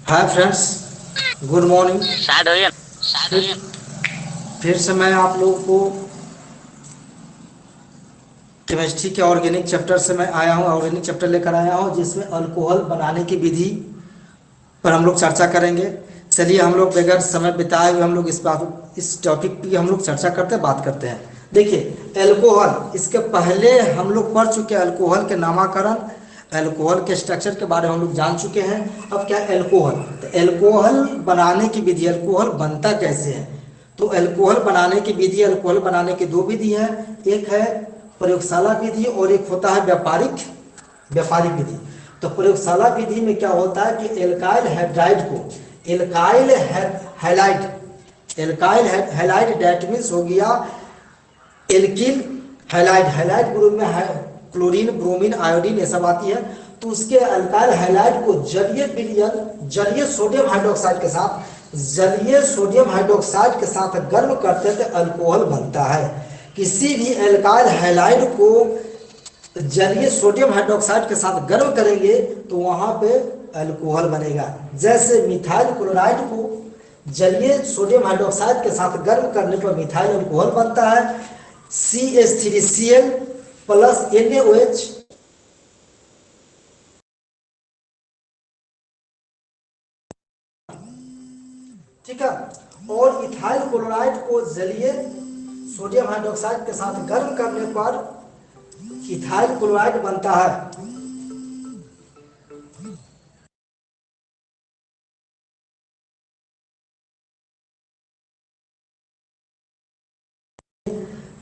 Hi friends, good morning. Start हो गया। फिर फिर से मैं आप लोगों को केमिस्ट्री के ऑर्गेनिक चैप्टर से मैं आया हूँ, ऑर्गेनिक चैप्टर लेकर आया हूँ जिसमें अल्कोहल बनाने की विधि पर हम लोग चर्चा करेंगे। चलिए हम लोग बगैर समय बिताए हुए हम लोग इस टॉपिक की हम लोग चर्चा करते हैं, बात करते हैं। देखिए अल्कोहल, इसके पहले हम लोग पढ़ चुके हैं अल्कोहल के नामकरण, अल्कोहल के स्ट्रक्चर के बारे में हम लोग जान चुके हैं। अब क्या है अल्कोहल, तो अल्कोहल बनाने की विधि, अल्कोहल बनता कैसे है। तो अल्कोहल बनाने की विधि, अल्कोहल बनाने की दो विधि है। एक है प्रयोगशाला विधि और एक होता है व्यापारिक व्यापारिक विधि। तो प्रयोगशाला विधि में क्या होता है कि एल्काइल हाइड्राइड को alkyl halide alkyl halide that means हो गया एल्किल हैलाइड, हैलाइड ग्रुप में है क्लोरीन, ब्रोमीन, आयोडीन ये सब आती है। तो उसके अल्काइल हैलाइड को जलीय सोडियम हाइड्रोक्साइड के साथ जलीय सोडियम हाइड्रोक्साइड के साथ गर्म करते हैं तो अल्कोहल बनता है। किसी भी एल्काइल हैलाइड को जलीय सोडियम हाइड्रोक्साइड के साथ गर्म करेंगे तो वहां पे अल्कोहल बनेगा। जैसे मिथाइल क्लोराइड को जलीय सोडियम हाइड्रोक्साइड के साथ गर्म करने पर मिथाइल अल्कोहल बनता है। CH3Cl प्लस NaOH, ठीक है। और इथाइल क्लोराइड को जलीय सोडियम हाइड्रोक्साइड के साथ गर्म करने पर इथाइल क्लोराइड बनता है।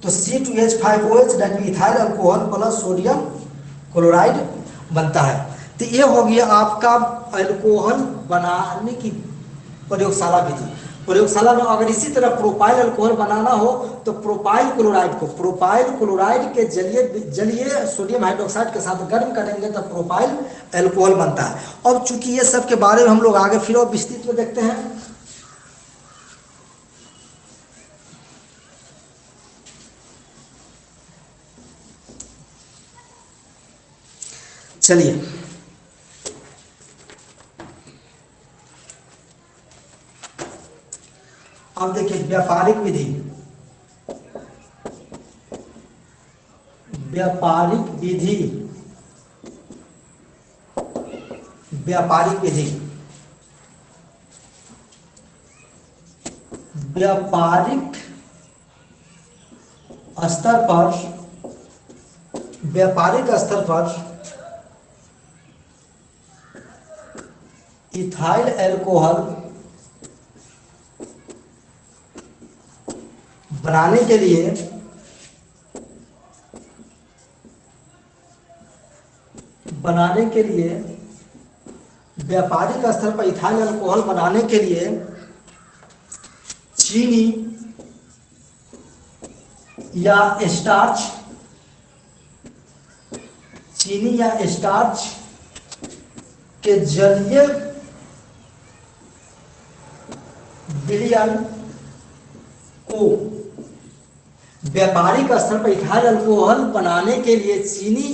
तो C2H5OH that ethyl alcohol plus sodium chloride बनता है। तो ये हो गया आपका अल्कोहल बनाने की प्रयोगशाला विधि। प्रयोगशाला में अगर इसी तरह प्रोपाइल अल्कोहल बनाना हो तो प्रोपाइल क्लोराइड के जलीय सोडियम हाइड्रोक्साइड के साथ गर्म करेंगे तो प्रोपाइल अल्कोहल बनता है। अब चूंकि ये सब के बारे में हम लोग आगे फिर और विस्तृत में देखते हैं। चलिए अब देखिए व्यापारिक विधि, व्यापारिक विधि व्यापारिक विधि व्यापारिक स्तर पर व्यापारिक स्तर पर इथाइल अल्कोहल बनाने के लिए व्यापारिक स्तर पर इथाइल अल्कोहल बनाने के लिए चीनी या स्टार्च चीनी या स्टार्च के जलीय विलयन को व्यापारिक स्तर पर इथाइल अल्कोहल बनाने के लिए चीनी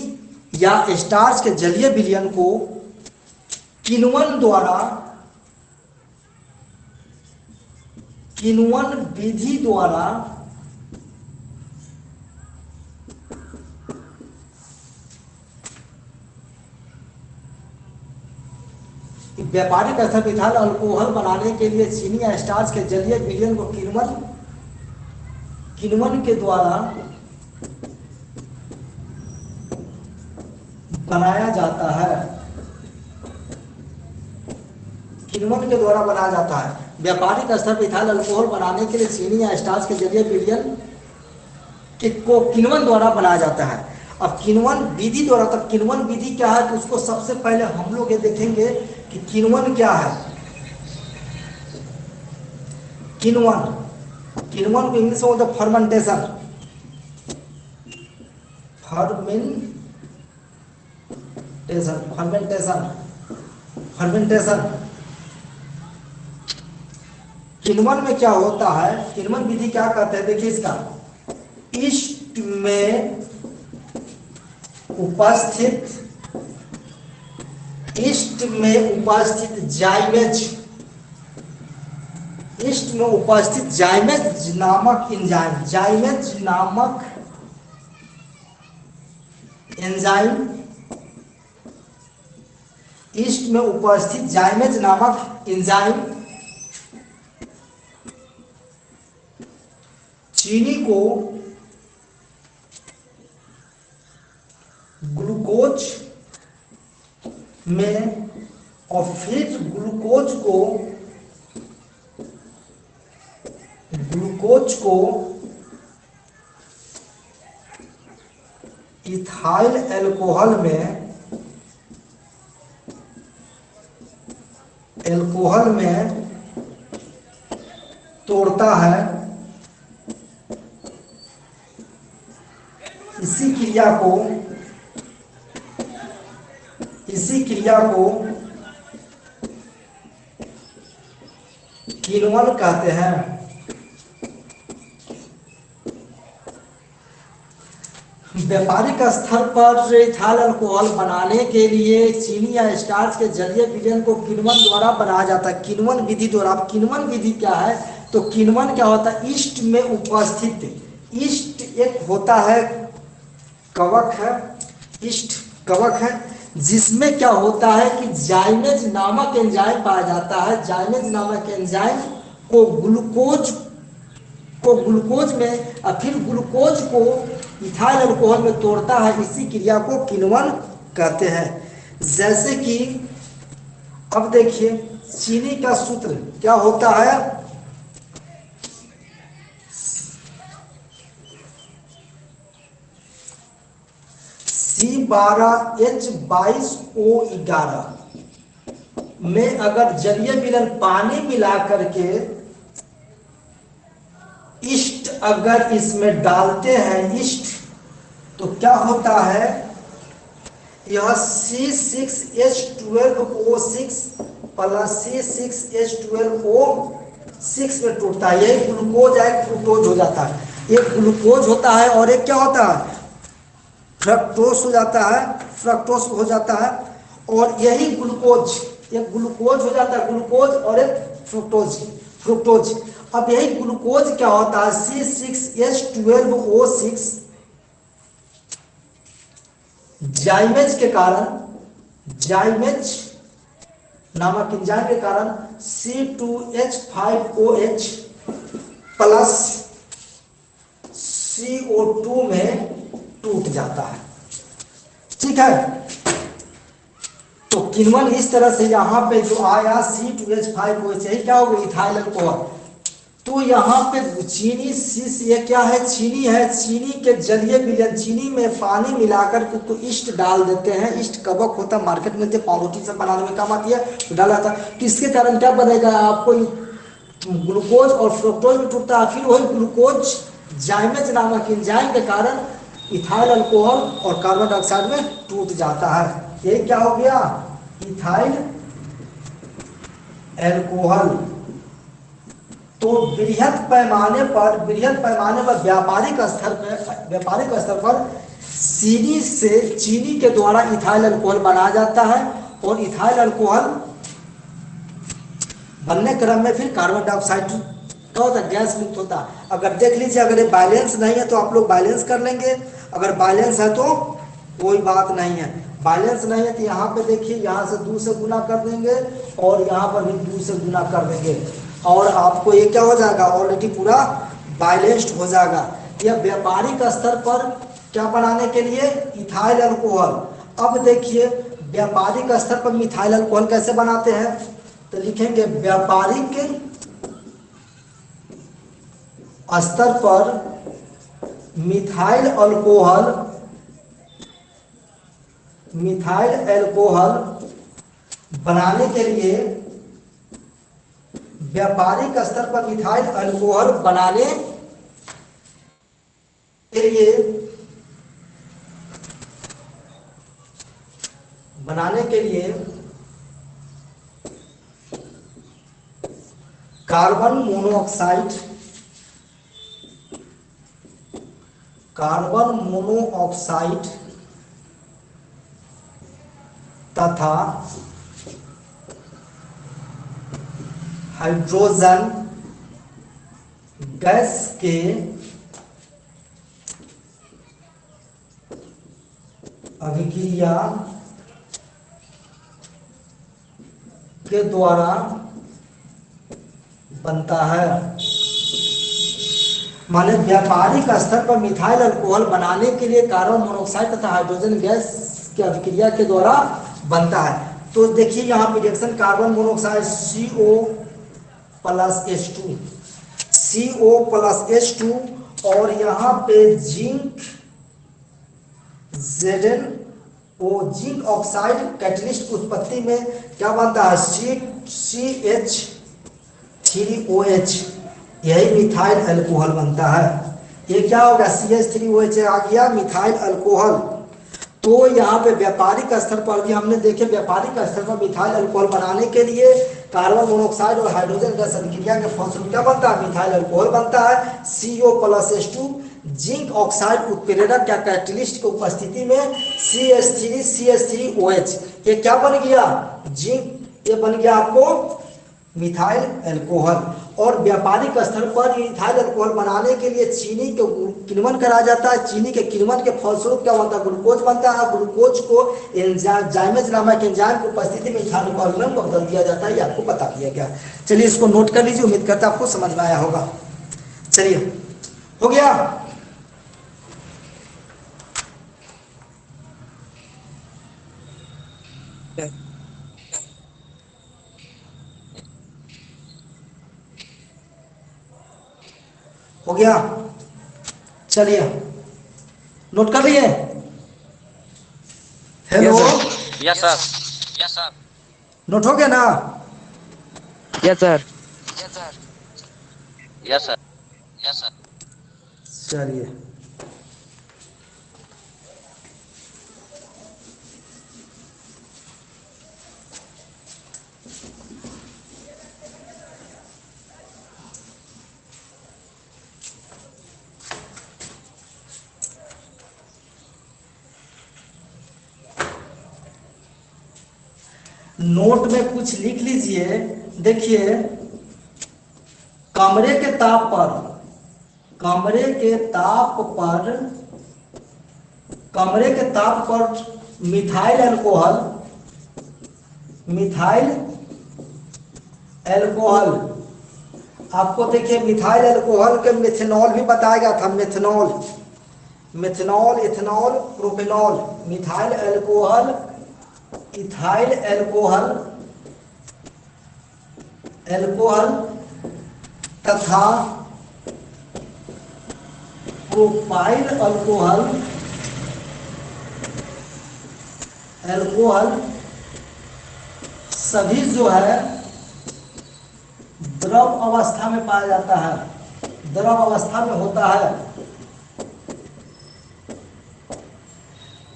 या स्टार्च के जलीय विलयन को किण्वन विधि द्वारा व्यापारिक स्तर पर इथाइल अल्कोहल बनाने के लिए चीनी या स्टार्च के जलीय विलयन को किण्वन के द्वारा बनाया जाता है। किण्वन के द्वारा बनाया जाता है। व्यापारिक स्तर पर इथाइल अल्कोहल बनाने के लिए चीनी या स्टार्च के जलीय विलयन को किण्वन द्वारा बनाया जाता है। अब किण्वन विधि द्वारा, तब किण्वन विधि क्या है, तो उसको सबसे पहले हम लोग ये देखेंगे कि किण्वन क्या है। किण्वन को इंग्लिश में बोलते हैं फर्मेंटेशन। फर्मेंटेशन किण्वन में क्या होता है, किण्वन विधि क्या कहते हैं, देखिए इसका ईस्ट में उपस्थित ईस्ट में उपस्थित जाइमेज, ईस्ट में उपस्थित जाइमेज नामक एंजाइम, जाइमेज नामक एंजाइम, ईस्ट में उपस्थित जाइमेज नामक एंजाइम चीनी को ग्लूकोज में और फिर ग्लूकोज को इथाइल अल्कोहल में तोड़ता है। इसी क्रिया को किण्वन कहते हैं। व्यापारिक स्तर पर इथाइल अल्कोहल बनाने के लिए चीनी या स्टार्च के जलीय विलयन को किण्वन द्वारा बनाया जाता है। किण्वन विधि द्वारा। अब किण्वन विधि क्या है? तो किण्वन क्या होता है? ईस्ट में उपस्थित, ईस्ट एक होता है कवक है, ईस्ट कवक है, जिसमें क्या होता है कि जाइमेज नामक एंजाइम पाया जाता है। जाइमेज नामक एंजाइम को ग्लूकोज में और फिर ग्लूकोज को इथाइल अल्कोहल में तोड़ता है। इसी क्रिया को किण्वन कहते हैं। जैसे कि अब देखिए चीनी का सूत्र क्या होता है? C12H22O11 में अगर जलीय विलयन पानी मिला करके ईस्ट अगर इसमें डालते हैं ईस्ट, तो क्या होता है? यह C6H12O6 प्लस C6H12O6 में टूटता है। यही ग्लूकोज एक फ्रुक्टोज हो जाता है। एक ग्लूकोज होता है और एक क्या होता है? फ्रक्टोज हो जाता है, फ्रक्टोज हो जाता है। और यही ग्लूकोज, एक ग्लूकोज हो जाता है, ग्लूकोज और एक फ्रुक्टोज। अब यही ग्लूकोज क्या होता है? C6H12O6 जाइमेज के कारण, जाइमेज नामक एंजाइम के कारण C2H5OH प्लस CO2 में टूट जाता है। ठीक है, तो किण्वन इस तरह से यहां पे जो आया C2H5OH, यही क्या होगा? Ethyl alcohol. तो यहाँ पे चीनी ये क्या है? चीनी है। चीनी के जलीय विलयन, चीनी में पानी मिलाकर के तो ईस्ट डाल देते हैं। ईस्ट कवक होता है, मार्केट में पाउडर सब बनाने में काम आती है, तो डाला जाता है। तो इसके कारण क्या बनेगा? आपको ग्लूकोज और फ्रुक्टोज में टूटता है। फिर वही ग्लूकोज जाइमेज नामक एंजाइम के कारण इथाइल अल्कोहल और कार्बन डाइऑक्साइड में टूट जाता है। ये क्या हो गया? Ethyl alcohol. तो बृहद पैमाने पर व्यापारिक स्तर पर चीनी के द्वारा इथाइल अल्कोहल बनाया जाता है। और इथाइल अल्कोहल बनने क्रम में फिर कार्बन डाइऑक्साइड क्या होता है? गैस मुक्त होता है। अगर देख लीजिए, अगर ये बैलेंस नहीं है तो आप लोग बैलेंस कर लेंगे, अगर बैलेंस है तो कोई बात नहीं है। बैलेंस नहीं है तो यहाँ पे देखिए, यहाँ से 2 से गुना कर देंगे और यहाँ पर भी 2 से गुना कर देंगे और आपको ये क्या हो जाएगा? ऑलरेडी पूरा बैलेंस्ड हो जाएगा। यह व्यापारिक स्तर पर क्या बनाने के लिए? Ethyl alcohol. अब देखिए व्यापारिक स्तर पर मिथाइल अल्कोहल कैसे बनाते हैं? तो लिखेंगे व्यापारिक स्तर पर मिथाइल अल्कोहल बनाने के लिए, व्यापारिक स्तर पर मिथाइल अल्कोहल बनाने के लिए कार्बन मोनोऑक्साइड तथा हाइड्रोजन गैस के अभिक्रिया के द्वारा बनता है। माने व्यापारिक स्तर पर मिथाइल अल्कोहल बनाने के लिए कार्बन मोनोऑक्साइड तथा हाइड्रोजन गैस की अभिक्रिया के द्वारा बनता है। तो देखिए यहाँ पे reaction carbon monoxide CO plus H2, CO plus H2 और यहाँ पे zinc ZnO, zinc oxide catalyst उत्पत्ति में क्या बनता है, CH3OH, यही मिथाइल अल्कोहल बनता है। ये क्या होगा, CH3OH आ गया मिथाइल अल्कोहल। तो यहाँ पे व्यापारिक स्तर पर भी हमने देखे, व्यापारिक स्तर पर मिथाइल अल्कोहल बनाने के लिए कार्बन मोनोऑक्साइड और हाइड्रोजन गैस अभिक्रिया के फलस्वरूप क्या बनता है, मिथाइल अल्कोहल बनता है। CO plus H2 zinc oxide उत्प्रेरक या कैटलिस्ट की उपस्थिति में CH3OH, ये क्या बन गया, जिंक, ये बन गया आपको मिथाइल अल्कोहल। और व्यापारिक स्तर पर मिथाइल अल्कोहल बनाने के लिए चीनी के किण्वन करा जाता है। चीनी के किण्वन के फलस्वरूप क्या बनता है, ग्लूकोज बनता है। ग्लूकोज को एंजाइमेज नामक एंजाइम की उपस्थिति में इथाइल अल्कोहल में बदल दिया जाता है। ये आपको पता किया गया। चलिए इसको नोट कर लीजिए, उम्मीद करता है आपको समझ में आया होगा। चलिए हो गया। हो गया, चलिए नोट कर लिए। Hello, yes sir, yes sir, note हो गया ना? Yes sir, yes sir, yes sir, yes sir. चलिए नोट में कुछ लिख लीजिए। देखिए, कमरे के ताप पर, कमरे के ताप पर, कमरे के ताप पर मिथाइल अल्कोहल, मिथाइल अल्कोहल, आपको देखिए मिथाइल अल्कोहल के मेथनॉल भी बताया गया था। Methanol, methanol, ethanol, propanol, methyl alcohol, ethyl alcohol, alcohol तथा प्रोपाइल अल्कोहल, अल्कोहल सभी जो है द्रव अवस्था में पाया जाता है, द्रव अवस्था में होता है।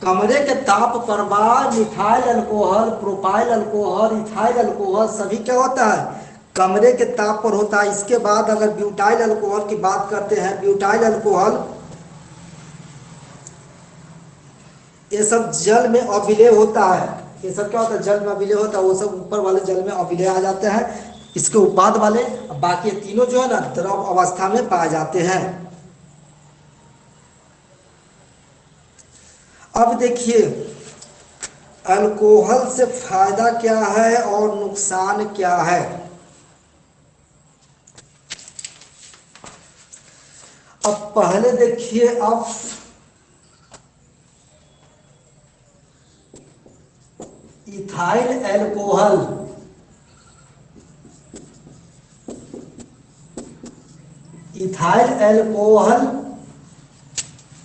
कमरे के ताप पर methyl alcohol, propyl alcohol, ethyl alcohol सभी क्या होता है, कमरे के ताप पर होता है। इसके बाद अगर ब्यूटाइल अल्कोहल की बात करते हैं, ब्यूटाइल अल्कोहल, ये सब जल में अविलेय होता है। ये सब क्या होता है, जल में अविलेय होता है। वो सब ऊपर वाले जल में अविलेय आ जाते हैं, इसके उत्पाद वाले। बाकी तीनों जो है ना द्रव अवस्था में पाए जाते हैं। अब देखिए अल्कोहल से फायदा क्या है और नुकसान क्या है। अब पहले देखिए, अब इथाइल अल्कोहल, इथाइल अल्कोहल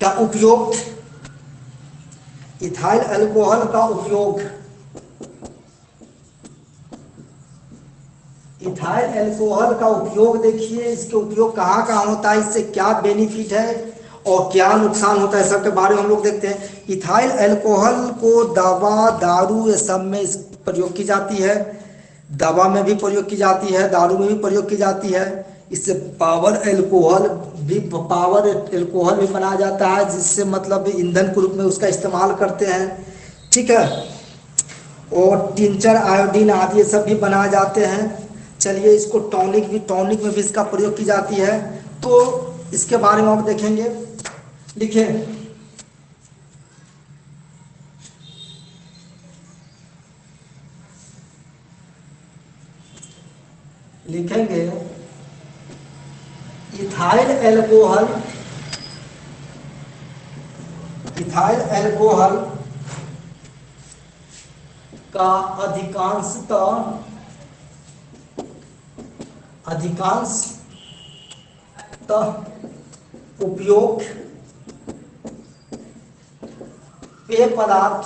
का उपयोग, इथाइल अल्कोहल का उपयोग, इथाइल अल्कोहल का उपयोग देखिए, इसके उपयोग कहाँ कहाँ होता है, इससे क्या बेनिफिट है और क्या नुकसान होता है, सबके बारे में हम लोग देखते हैं। इथाइल अल्कोहल को दवा, दारू, ये सब में प्रयोग की जाती है। दवा में भी प्रयोग की जाती है, दारू में भी प्रयोग की जाती है। इससे पावर अल्कोहल भी, पावर अल्कोहल भी बनाया जाता है, जिससे मतलब ईंधन के रूप में उसका इस्तेमाल करते हैं। ठीक है, और टिंचर, आयोडीन आदि ये सब भी बनाए जाते हैं। चलिए इसको टॉनिक में भी इसका प्रयोग की जाती है, तो इसके बारे में आप देखेंगे। लिखिए, लिखेंगे इथाइल एल्कोहल, इथाइल एल्कोहल का अधिकांशतः उपयोग पेय पदार्थ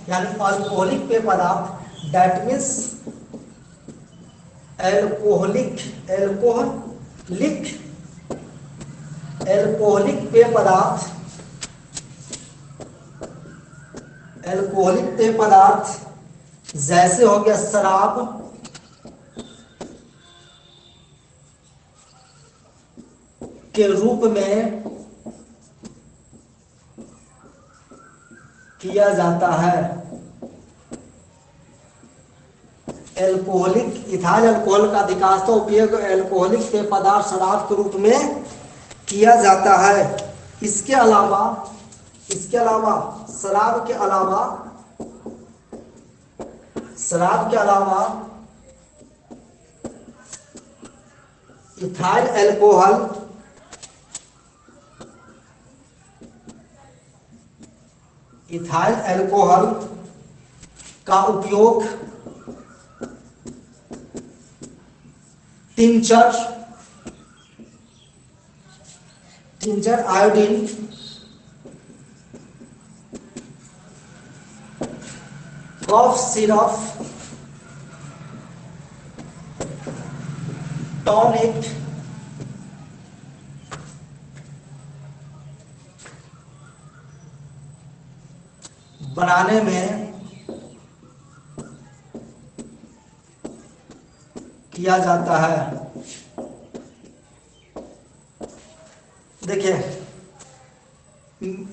यानी अल्कोहलिक पेय पदार्थ, दैट मीन्स एल्कोहलिक पेय पदार्थ जैसे हो गया शराब, के रूप में किया जाता है। इथाइल अल्कोहल का अधिकांशतः उपयोग एल्कोहलिक पेय पदार्थ शराब के रूप में किया जाता है। इसके अलावा शराब के अलावा इथाइल अल्कोहल का उपयोग tincture iodine, cough syrup, tonic, बनाने में किया जाता है। देखिए,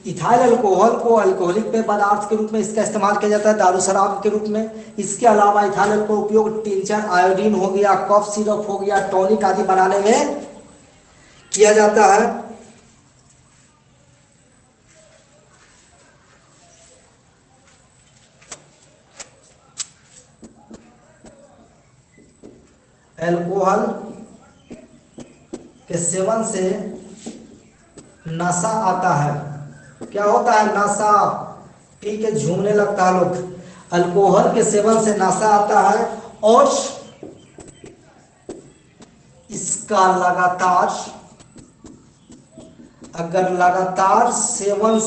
इथाइल अल्कोहल को अल्कोहलिक पेय पदार्थ के रूप में इसका इस्तेमाल किया जाता है, दारू शराब के रूप में। इसके अलावा इथाइल अल्कोहल का उपयोग टिंचर आयोडीन हो गया, कफ सिरप हो गया, टॉनिक आदि बनाने में किया जाता है। अल्कोहल के सेवन से नशा आता है। क्या होता है? नशा, ठीक है, झूमने लगता है लोग। अल्कोहल के सेवन से नशा आता है और इसका लगातार सेवन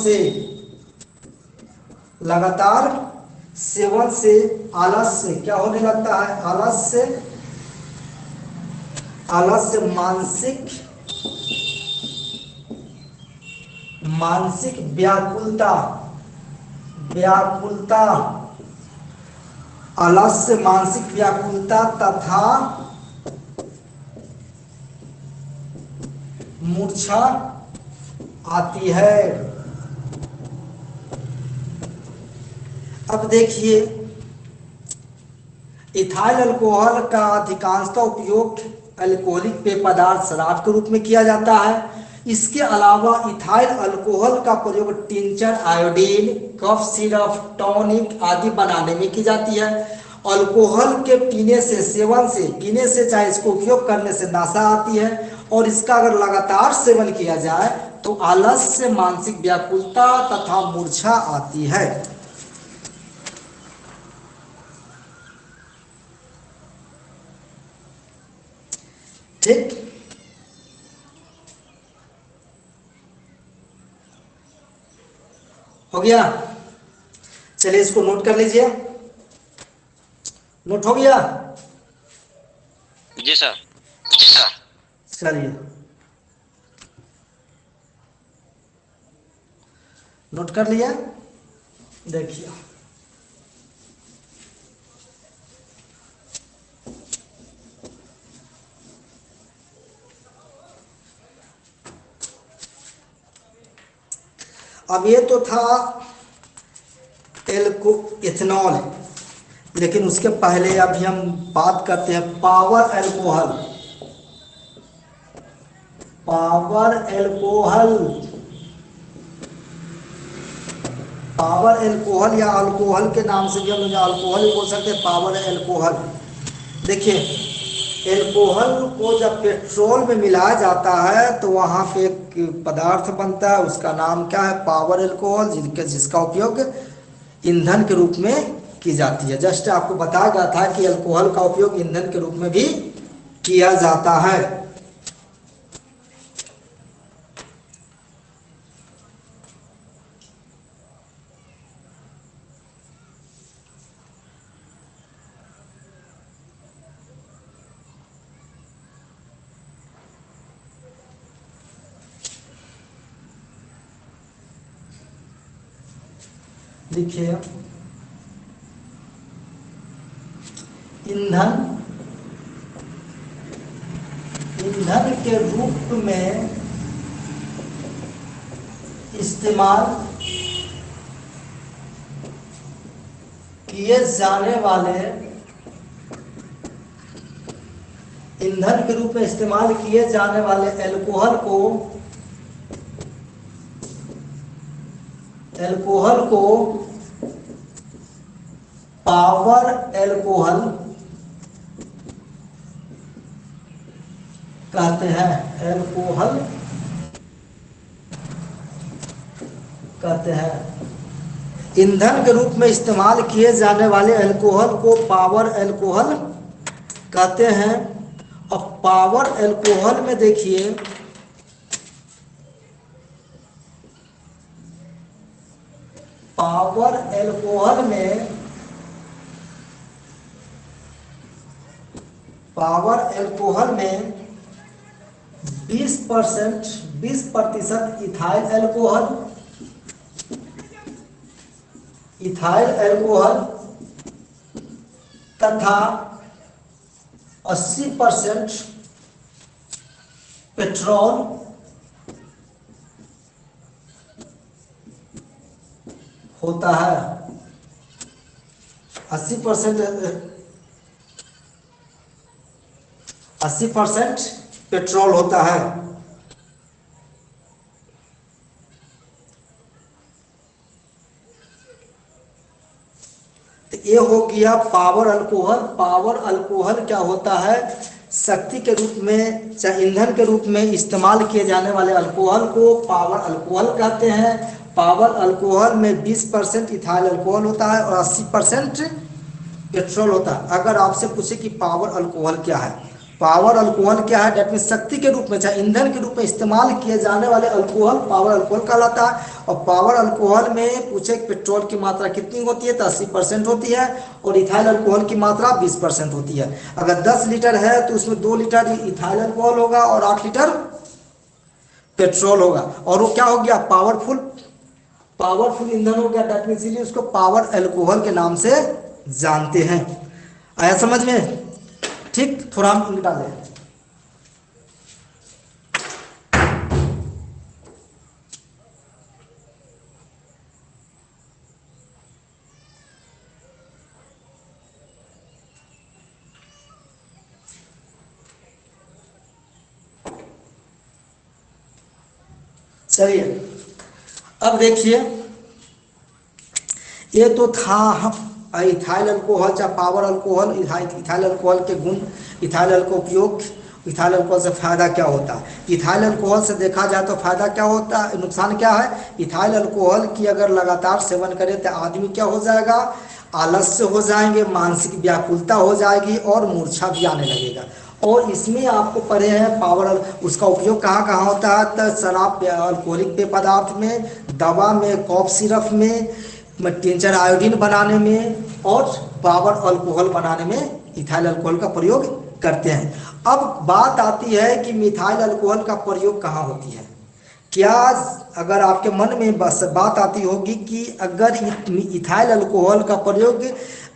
से आलस्य क्या होने लगता है? आलस्य मानसिक व्याकुलता, आलस्य मानसिक व्याकुलता तथा मूर्छा आती है। अब देखिए, इथाइल अल्कोहल का अधिकांशतः उपयोग अल्कोहलिक पेय पदार्थ शराब के रूप में किया जाता है। इसके अलावा इथाइल अल्कोहल का प्रयोग tincture iodine, cough syrup, tonic आदि बनाने में की जाती है। अल्कोहल के पीने से चाहे इसको उपयोग करने से नशा आती है, और इसका अगर लगातार सेवन किया जाए तो आलस्य, मानसिक व्याकुलता तथा मूर्छा आती है। ठीक, हो गया? चलिए इसको नोट कर लीजिए। नोट हो गया? जी सर। चलिए नोट कर लिया। देखिए, अब ये तो था इथेनॉल। लेकिन उसके पहले अभी हम बात करते हैं power alcohol. Power alcohol, power alcohol या अल्कोहल के नाम से भी हम लोग अल्कोहल भी बोल सकते हैं, पावर अल्कोहल। देखिए, अल्कोहल को जब पेट्रोल में मिलाया जाता है तो वहाँ पे एक पदार्थ बनता है, उसका नाम क्या है, पावर अल्कोहल, जिसका उपयोग ईंधन के रूप में की जाती है। जस्ट आपको बताया गया था कि अल्कोहल का उपयोग ईंधन के रूप में भी किया जाता है। देखिए, ईंधन, ईंधन के रूप में इस्तेमाल किए जाने वाले, ईंधन के रूप में इस्तेमाल किए जाने वाले अल्कोहल को, अल्कोहल को पावर अल्कोहल कहते हैं। अल्कोहल कहते हैं। ईंधन के रूप में इस्तेमाल किए जाने वाले अल्कोहल को पावर अल्कोहल कहते हैं। और पावर अल्कोहल में देखिए, पावर अल्कोहल में, पावर अल्कोहल में 20% इथाइल अल्कोहल, इथाइल अल्कोहल तथा 80% पेट्रोल होता है। 80% पेट्रोल होता है। तो ये हो गया पावर अल्कोहल। पावर अल्कोहल क्या होता है, शक्ति के रूप में, चाहे ईंधन के रूप में इस्तेमाल किए जाने वाले अल्कोहल को पावर अल्कोहल कहते हैं। पावर अल्कोहल में 20% इथाइल अल्कोहल होता है और 80% पेट्रोल होता है। अगर आपसे पूछे कि पावर अल्कोहल क्या है, पावर अल्कोहल क्या है, डेट मीन शक्ति के रूप में, चाहे ईंधन के रूप में इस्तेमाल किए जाने वाले अल्कोहल पावर अल्कोहल कहलाता है। और पावर अल्कोहल में पूछे पेट्रोल की मात्रा कितनी होती है, तो 80% होती है और इथाइल अल्कोहल की मात्रा 20% होती है। अगर 10 लीटर है तो उसमें 2 लीटर इथाइल अल्कोहल होगा और 8 लीटर पेट्रोल होगा। और वो क्या हो गया, पावरफुल, पावरफुल ईंधन हो गया। डेट मीन इसीलिए उसको पावर अल्कोहल के नाम से जानते हैं। आया समझ में? ठीक, थोड़ा हम इंक डालें। चलिए, अब देखिए, ये तो था हम इथाइल अल्कोहल, चाहे पावर अल्कोहल, इथाइल अल्कोहल के गुण, इथाइल अल्कोहल उपयोग, इथाइल अल्कोहल से फायदा क्या होता है। इथाइल अल्कोहल से देखा जाए तो फायदा क्या होता है, नुकसान क्या है। इथाइल अल्कोहल की अगर लगातार सेवन करे तो आदमी क्या हो जाएगा, आलस्य हो जाएंगे, मानसिक व्याकुलता हो जाएगी और मूर्छा भी आने लगेगा। और इसमें आपको पढ़े हैं पावर, उसका उपयोग कहाँ कहाँ होता है, तो शराब, अल्कोहलिक पेय पदार्थ में, दवा में, कॉफ सिरप में, टिंचर आयोडीन बनाने में और पावर अल्कोहल बनाने में इथाइल अल्कोहल का प्रयोग करते हैं। अब बात आती है कि मिथाइल अल्कोहल का प्रयोग कहाँ होती है। क्या अगर आपके मन में बस बात आती होगी कि अगर इथाइल अल्कोहल का प्रयोग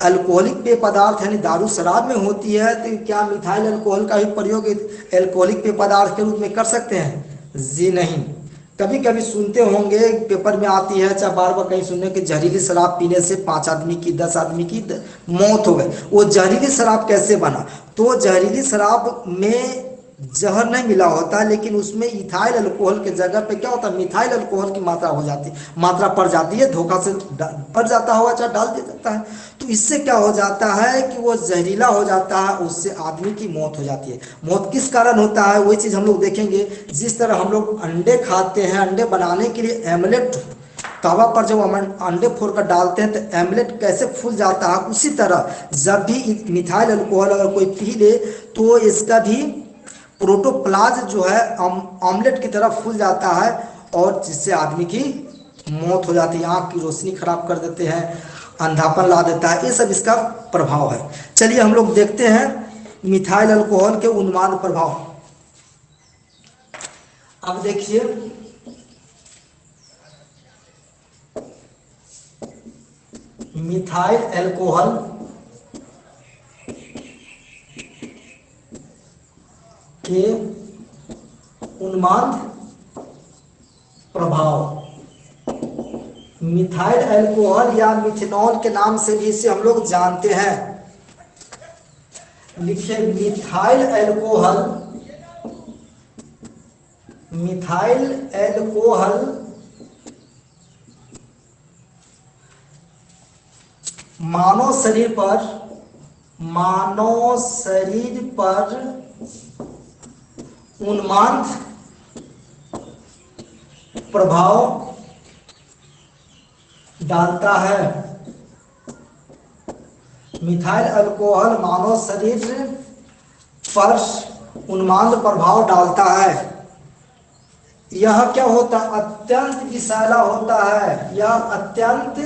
अल्कोहलिक पेय पदार्थ यानी दारू शराब में होती है, तो क्या मिथाइल अल्कोहल का भी प्रयोग अल्कोहलिक पेय पदार्थ के रूप में कर सकते हैं? जी नहीं, कभी कभी सुनते होंगे, पेपर में आती है, चाहे बार बार कहीं सुनने कि जहरीली शराब पीने से 5 आदमी की 10 आदमी की मौत हो गई। वो जहरीली शराब कैसे बना? तो जहरीली शराब में जहर नहीं मिला होता, लेकिन उसमें इथाइल अल्कोहल के जगह पे क्या होता है, मिथाइल अल्कोहल की मात्रा हो जाती, मात्रा पड़ जाती है, धोखा से पड़ जाता होगा, चाहे डाल दिया जाता है। तो इससे क्या हो जाता है कि वो जहरीला हो जाता है, उससे आदमी की मौत हो जाती है। मौत किस कारण होता है, वही चीज़ हम लोग देखेंगे। जिस तरह हम लोग अंडे खाते हैं, अंडे बनाने के लिए एमलेट तवा पर जब हम अंडे फोड़ कर डालते हैं तो एमलेट कैसे फूल जाता है, उसी तरह जब भी मिथाइल अल्कोहल अगर कोई पी ले तो इसका भी प्रोटोप्लाज्म जो है ऑमलेट की तरह फूल जाता है, और जिससे आदमी की मौत हो जाती है, आंख की रोशनी खराब कर देते हैं, अंधापन ला देता है। ये सब इसका प्रभाव है। चलिए हम लोग देखते हैं मिथाइल अल्कोहल के उन्माद प्रभाव। अब देखिए, मिथाइल अल्कोहल के उन्माद प्रभाव। मिथाइल अल्कोहल या मिथेनॉल के नाम से भी इसे हम लोग जानते हैं। लिखिए मिथाइल अल्कोहल, मिथाइल अल्कोहल मानव शरीर पर, मानव शरीर पर उन्माद प्रभाव डालता है। मिथाइल अल्कोहल मानव शरीर पर उन्माद प्रभाव डालता है। यह क्या होता है, अत्यंत विषैला होता है, यह अत्यंत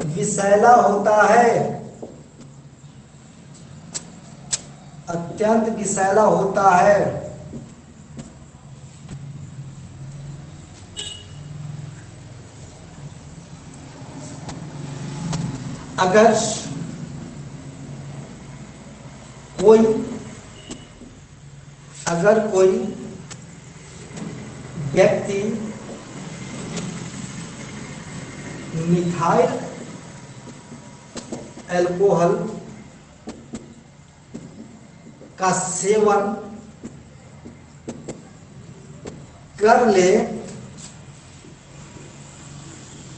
विषैला होता है, अत्यंत विषैला होता है। अगर कोई अगर कोई व्यक्ति मिथाइल अल्कोहल का सेवन कर ले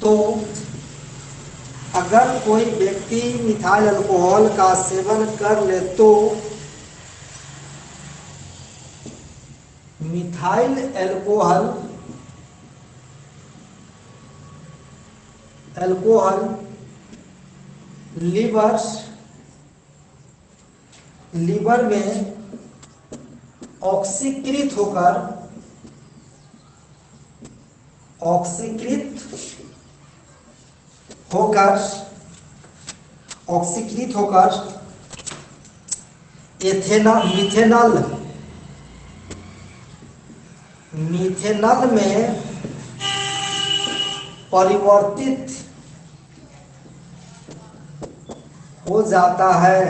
तो, अगर कोई व्यक्ति मिथाइल अल्कोहल का सेवन कर ले तो methyl alcohol alcohol liver liver में ऑक्सीकृत होकर, ऑक्सीकृत होकर ऑक्सीकृत होकर एथेनॉल, मिथेनॉल, मिथेनॉल में परिवर्तित हो जाता है।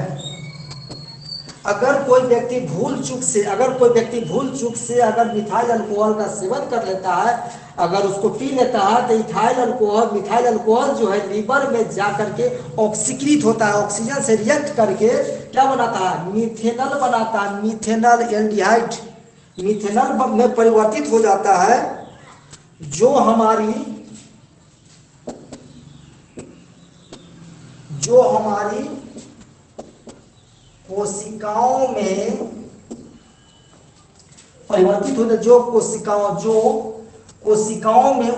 अगर कोई व्यक्ति भूल चूक से, अगर कोई व्यक्ति भूल चूक से अगर मिथाइल अल्कोहल का सेवन कर लेता है, अगर उसको पी लेता है, तो इथाइल अल्कोहल, मिथाइल अल्कोहल जो है लीवर में जा करके ऑक्सीकृत होता है, ऑक्सीजन से रिएक्ट करके क्या बनाता है, मिथेनॉल बनाता है, मिथेनॉल एल्डिहाइड, मिथेनॉल में परिवर्तित हो जाता है, जो हमारी कोशिकाओं में परिवर्तित होते, जो कोशिकाओं में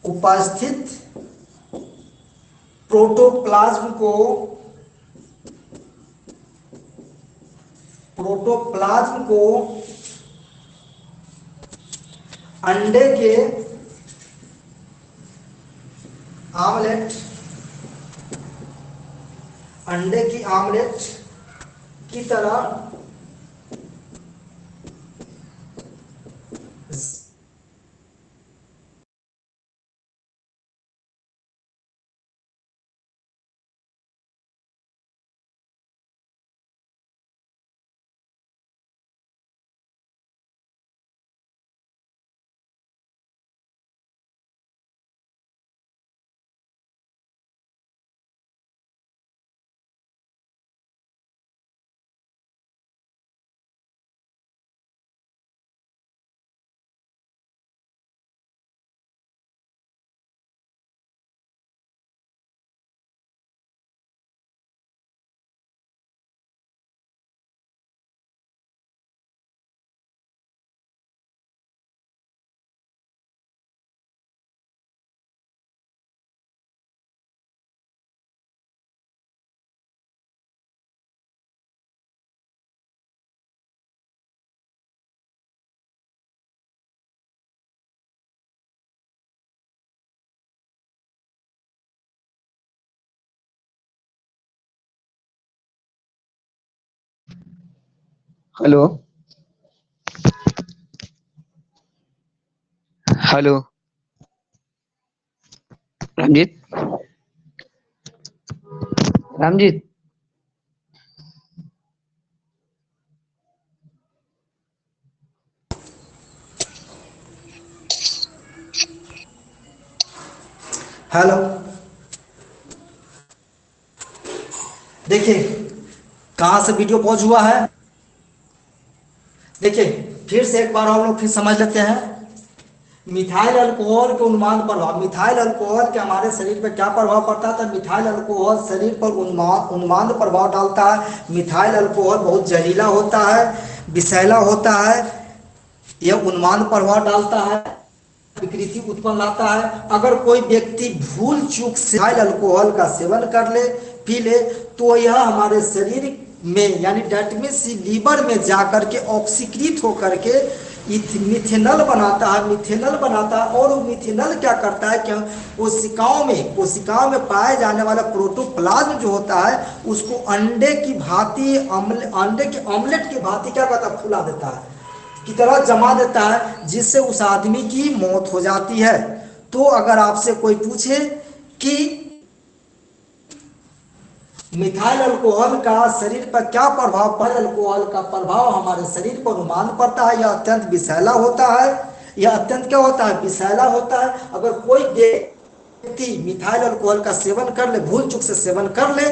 उपस्थित प्रोटोप्लाज्म को, प्रोटोप्लाज्म को अंडे के आमलेट, अंडे की आमलेट की तरह hello hello Ramjit Ramjit hello, देखिए कहाँ से वीडियो पॉज हुआ है। देखिए फिर से एक बार हम लोग फिर समझ लेते हैं। मिथाइल अल्कोहल के उन्माद प्रभाव, मिथाइल अल्कोहल के हमारे शरीर पर क्या प्रभाव पड़ता है। तो मिथाइल अल्कोहल शरीर पर उन्माद प्रभाव डालता है। मिथाइल अल्कोहल बहुत जहरीला होता है, विषैला होता है, यह उन्माद प्रभाव डालता है, विकृति उत्पन्न लाता है। अगर कोई व्यक्ति भूल चूक से मिथाइल अल्कोहल का सेवन कर ले, पी ले, तो यह हमारे शरीर में यानी डेट मीन्स लीवर में जाकर के ऑक्सीकृत होकर के मिथेनॉल बनाता है, मिथेनॉल बनाता है। और वो मिथेनॉल क्या करता है कि कोशिकाओं में पाए जाने वाला प्रोटोप्लाज्म जो होता है उसको अंडे की भांति अंडे के ऑमलेट की भांति क्या करता है, फुला देता है, की तरह जमा देता है, जिससे उस आदमी की मौत हो जाती है। तो अगर आपसे कोई पूछे कि मिथाइल अल्कोहल का शरीर पर क्या प्रभाव पड़ा, अल्कोहल का प्रभाव हमारे शरीर पर उन्माद पड़ता है। यह अत्यंत विषैला होता है, यह अत्यंत क्या होता है, विषैला होता है। अगर कोई व्यक्ति मिथाइल अल्कोहल का सेवन कर ले, भूल चूक से सेवन कर ले,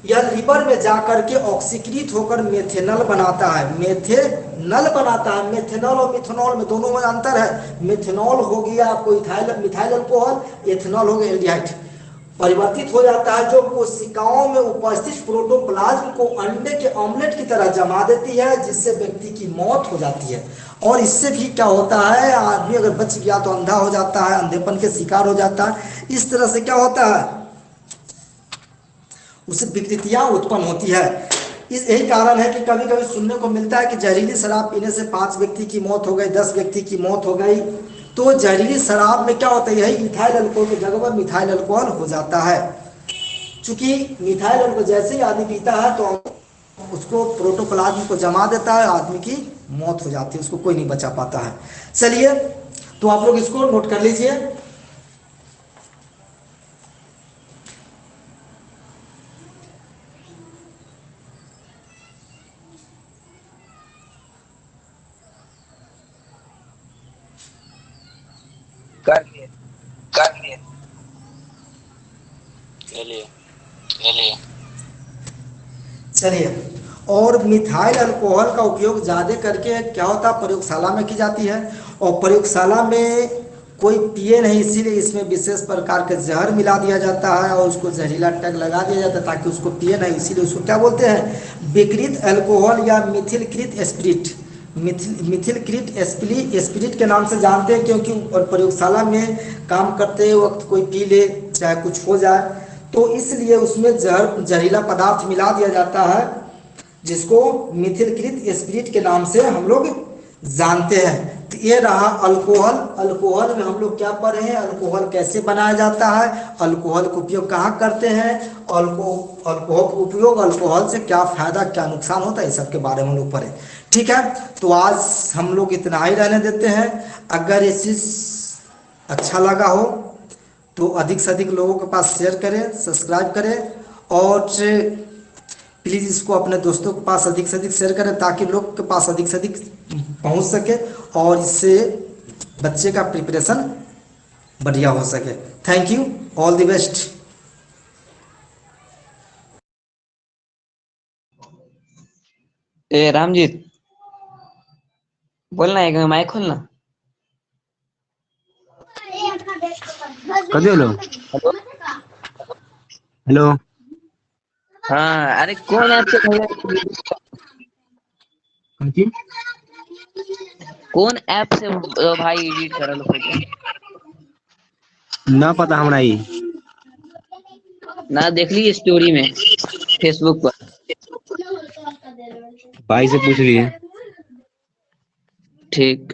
यह लीवर में जाकर के ऑक्सीकृत होकर मेथेनॉल बनाता है, मेथेनॉल बनाता है। मेथेनॉल और मिथेनॉल में दोनों में अंतर है। मेथेनॉल हो गया आपको मिथाइल अल्कोहल, एथेनॉल हो गया एल्डिहाइड, परिवर्तित हो जाता है, जो कोशिकाओं में उपस्थित प्रोटोप्लाज्म को अंडे के ऑमलेट की तरह जमा देती है, जिससे व्यक्ति की मौत हो जाती है। और इससे भी क्या होता है, आदमी अगर बच गया तो अंधा हो जाता है, अंधेपन के शिकार हो जाता है। इस तरह से क्या होता है, उससे विकृतियां उत्पन्न होती है। यही कारण है कि कभी कभी सुनने को मिलता है कि जहरीली शराब पीने से 5 व्यक्ति की मौत हो गई, 10 व्यक्ति की मौत हो गई। तो जहरीली शराब में क्या होता है, यही मिथाइल अल्कोहल की जगह पर मिथाइल अल्कोहल हो जाता है। चूंकि मिथाइल अल्कोहल जैसे ही आदमी पीता है तो उसको प्रोटोप्लाज्म को जमा देता है, आदमी की मौत हो जाती है, उसको कोई नहीं बचा पाता है। चलिए तो आप लोग इसको नोट कर लीजिए। कर लिए कर लिए चलिए चलिए चलिए। और मिथाइल अल्कोहल का उपयोग ज़्यादा करके क्या होता है, प्रयोगशाला में की जाती है। और प्रयोगशाला में कोई पिए नहीं, इसीलिए इसमें विशेष प्रकार के जहर मिला दिया जाता है और उसको जहरीला टैग लगा दिया जाता है ताकि उसको पिए नहीं। इसीलिए उसको क्या बोलते हैं, विकृत अल्कोहल या मिथिलकृत स्पिरिट। मिथिलकृत स्पिरिट के नाम से जानते हैं, क्योंकि प्रयोगशाला में काम करते वक्त कोई पी ले चाहे कुछ हो जाए तो इसलिए उसमें जहरीला पदार्थ मिला दिया जाता है, जिसको मिथिलकृत स्पिरिट के नाम से हम लोग जानते हैं। तो ये रहा अल्कोहल। अल्कोहल में हम लोग क्या पढ़े हैं, अल्कोहल कैसे बनाया जाता है, अल्कोहल का उपयोग कहाँ करते हैं, अल्कोहल का उपयोग, अल्कोहल से क्या फायदा क्या नुकसान होता है, इस सब के बारे में हम लोग पढ़े। ठीक है, तो आज हम लोग इतना ही रहने देते हैं। अगर ये चीज़ अच्छा लगा हो तो अधिक से अधिक लोगों के पास शेयर करें, सब्सक्राइब करें, और प्लीज़ इसको अपने दोस्तों के पास अधिक से अधिक शेयर करें ताकि लोग के पास अधिक से अधिक पहुंच सके और इससे बच्चे का प्रिपरेशन बढ़िया हो सके। Thank you, all the best. ए रामजीत बोलना है, माइक खोलना। कथी होलो? हेलो हेलो, हाँ, अरे कौन ऐप से कथी? कौन ऐप से भाई एडिट करल फोटो? ना पता हमरा ई। ना देख ली स्टोरी में फेसबुक पर। भाई से पूछ लिए। ठीक।